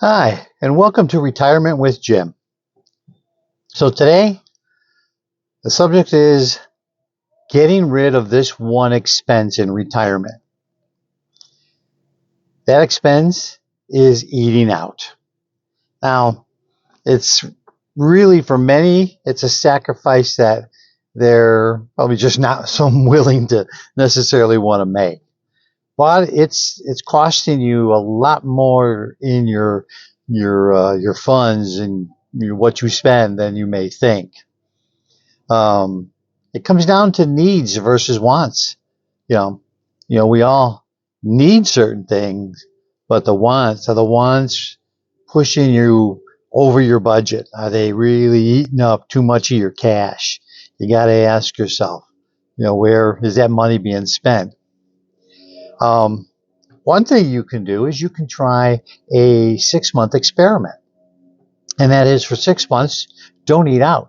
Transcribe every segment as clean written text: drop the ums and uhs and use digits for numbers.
Hi, and welcome to Retirement with Jim. So today, the subject is getting rid of this one expense in retirement. That expense is eating out. Now, it's really, for many, it's a sacrifice that they're probably just not so willing to necessarily want to make. But it's costing you a lot more in your funds and what you spend than you may think. It comes down to needs versus wants. You know, we all need certain things, but the wants are the ones pushing you over your budget. Are they really eating up too much of your cash? You got to ask yourself, where is that money being spent? Um, One thing you can do is you can try a 6-month experiment. And that is, for 6 months, don't eat out.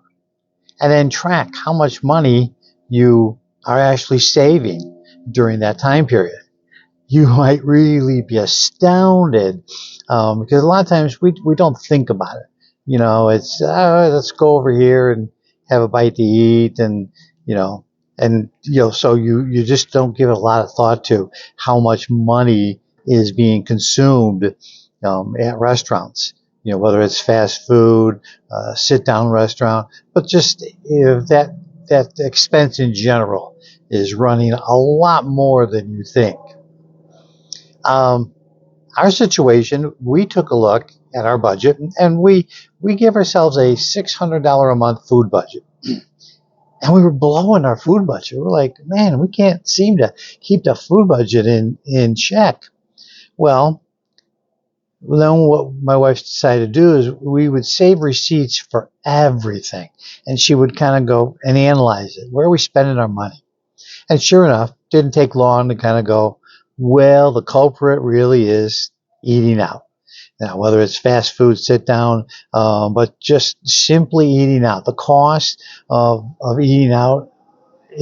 And then track how much money you are actually saving during that time period. You might really be astounded, because a lot of times we don't think about it. It's let's go over here and have a bite to eat, and so you just don't give a lot of thought to how much money is being consumed at restaurants. Whether it's fast food, sit down restaurant, but just that expense in general is running a lot more than you think. Um, our situation, we took a look at our budget, and we give ourselves a $600 a month food budget. And we were blowing our food budget. We're like, man, we can't seem to keep the food budget in check. Well, then what my wife decided to do is we would save receipts for everything. And she would kind of go and analyze it. Where are we spending our money? And sure enough, didn't take long to kind of go, well, the culprit really is eating out. Now, whether it's fast food, sit down, but just simply eating out. The cost of eating out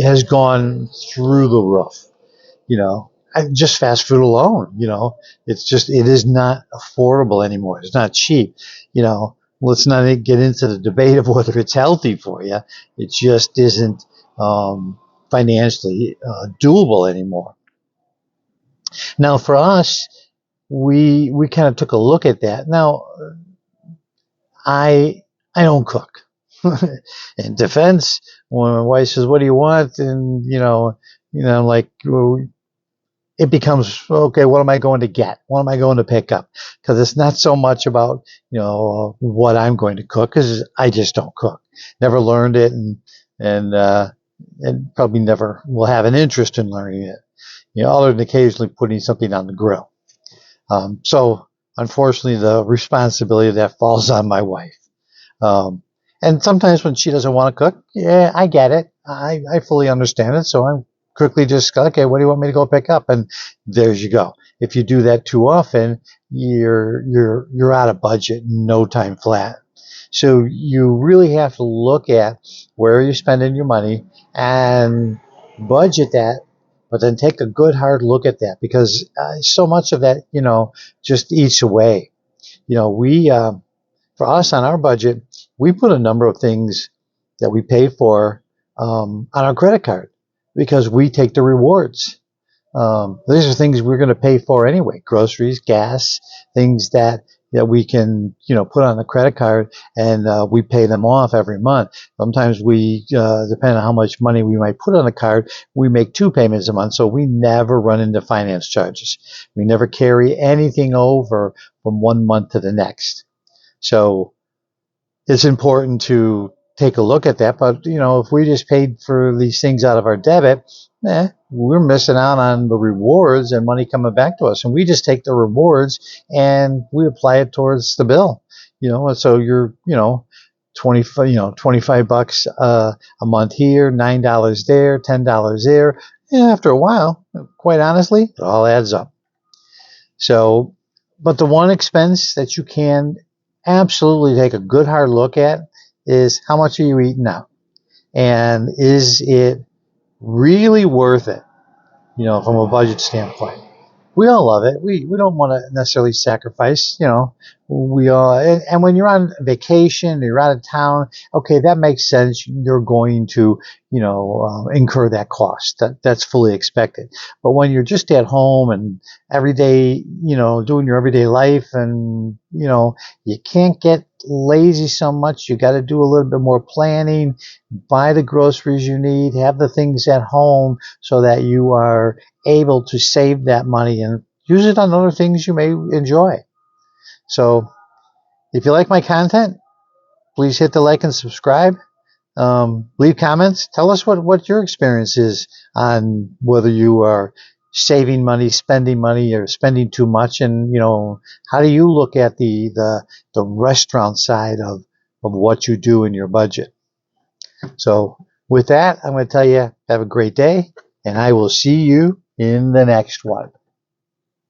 has gone through the roof. Just fast food alone, it is not affordable anymore. It's not cheap. Let's not get into the debate of whether it's healthy for you. It just isn't financially doable anymore. Now, for us, we kind of took a look at that. Now, I don't cook. In defense, when my wife says, "What do you want?" and like, well, it becomes, okay, what am I going to get? What am I going to pick up? Because it's not so much about what I'm going to cook, because I just don't cook. Never learned it, and probably never will have an interest in learning it. Other than occasionally putting something on the grill. So unfortunately, the responsibility of that falls on my wife. And sometimes when she doesn't want to cook, yeah, I get it. I fully understand it. So I'm quickly just, okay, what do you want me to go pick up? And there you go. If you do that too often, you're out of budget in no time flat. So you really have to look at where you're spending your money and budget that, but then take a good hard look at that, because so much of that, just eats away. We, for us on our budget, we put a number of things that we pay for on our credit card, because we take the rewards. These are things we're going to pay for anyway: groceries, gas, things that we can put on the credit card, and we pay them off every month. Sometimes we, depending on how much money we might put on the card, we make 2 payments a month, so we never run into finance charges. We never carry anything over from one month to the next. So it's important to take a look at that. But if we just paid for these things out of our debit, we're missing out on the rewards and money coming back to us. And we just take the rewards and we apply it towards the bill. So you're 25 bucks a month here, $9 there, $10 there. And after a while, quite honestly, it all adds up. So, but the one expense that you can absolutely take a good hard look at is, how much are you eating out? And is it really worth it, from a budget standpoint? We all love it. We don't want to necessarily sacrifice, we all, and when you're on vacation, you're out of town, okay, that makes sense. You're going to, incur that cost. That's fully expected. But when you're just at home and every day, doing your everyday life, and you can't get lazy so much. You got to do a little bit more planning, buy the groceries you need, have the things at home so that you are able to save that money and use it on other things you may enjoy. So if you like my content, please hit the like and subscribe. Leave comments. Tell us what your experience is on whether you are saving money, spending money, or spending too much. And, how do you look at the restaurant side of what you do in your budget? So with that, I'm going to tell you, have a great day, and I will see you in the next one.